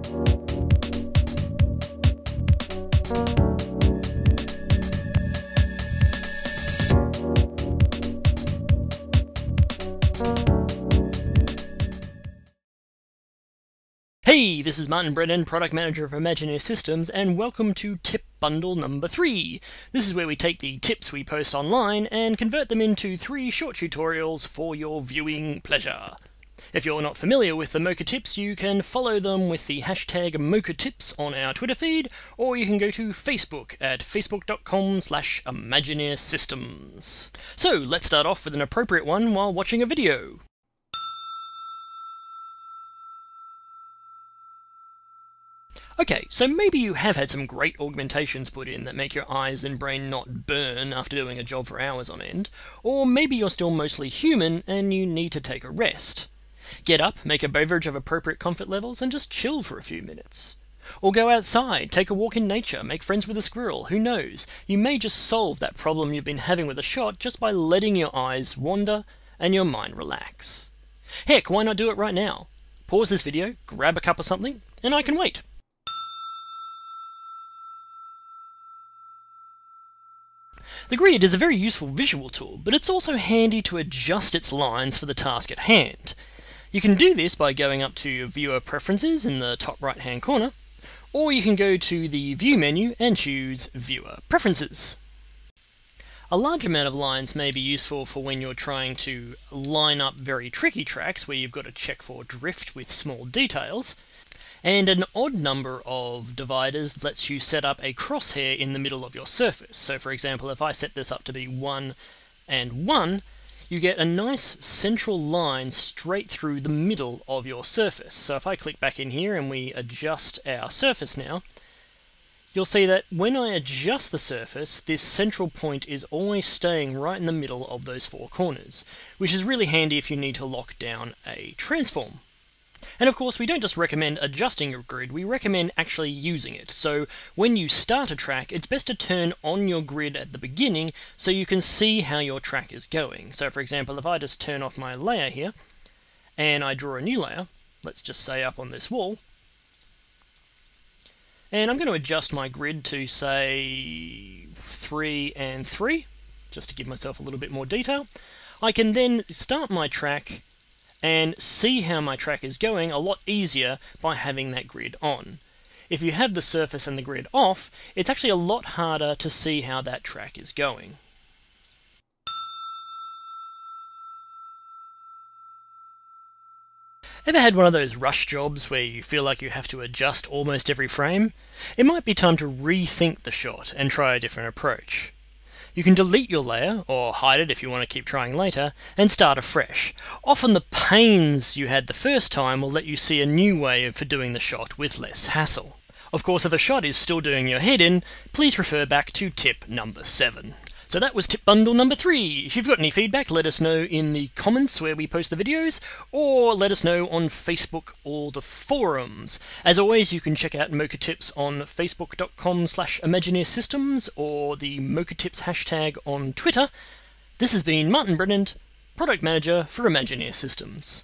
Hey, this is Martin Brennan, Product Manager of Imagineer Systems, and welcome to Tip Bundle number 3. This is where we take the tips we post online and convert them into 3 short tutorials for your viewing pleasure. If you're not familiar with the Mocha tips, you can follow them with the hashtag Mocha tips on our Twitter feed, or you can go to Facebook at facebook.com/Imagineer Systems. So let's start off with an appropriate one while watching a video. Okay, so maybe you have had some great augmentations put in that make your eyes and brain not burn after doing a job for hours on end, or maybe you're still mostly human and you need to take a rest. Get up, make a beverage of appropriate comfort levels, and just chill for a few minutes. Or go outside, take a walk in nature, make friends with a squirrel, who knows? You may just solve that problem you've been having with a shot just by letting your eyes wander and your mind relax. Heck, why not do it right now? Pause this video, grab a cup of something, and I can wait. The grid is a very useful visual tool, but it's also handy to adjust its lines for the task at hand. You can do this by going up to Viewer Preferences in the top right hand corner, or you can go to the View menu and choose Viewer Preferences. A large amount of lines may be useful for when you're trying to line up very tricky tracks where you've got to check for drift with small details, and an odd number of dividers lets you set up a crosshair in the middle of your surface. So for example, if I set this up to be 1 and 1, you get a nice central line straight through the middle of your surface. So if I click back in here and we adjust our surface now, you'll see that when I adjust the surface, this central point is always staying right in the middle of those 4 corners, which is really handy if you need to lock down a transform. And of course, we don't just recommend adjusting your grid, we recommend actually using it. So when you start a track, it's best to turn on your grid at the beginning so you can see how your track is going. So for example, if I just turn off my layer here, and I draw a new layer, let's just say up on this wall, and I'm going to adjust my grid to say 3 and 3, just to give myself a little bit more detail. I can then start my track and see how my track is going a lot easier by having that grid on. If you have the surface and the grid off, it's actually a lot harder to see how that track is going. Ever had one of those rush jobs where you feel like you have to adjust almost every frame? It might be time to rethink the shot and try a different approach. You can delete your layer, or hide it if you want to keep trying later, and start afresh. Often the pains you had the first time will let you see a new way for doing the shot with less hassle. Of course, if a shot is still doing your head in, please refer back to tip number 7. So that was tip bundle number 3. If you've got any feedback, let us know in the comments where we post the videos, or let us know on Facebook or the forums. As always, you can check out Mocha tips on facebook.com/Imagineer Systems or the Mocha tips hashtag on Twitter. This has been Martin Brennan, Product Manager for Imagineer Systems.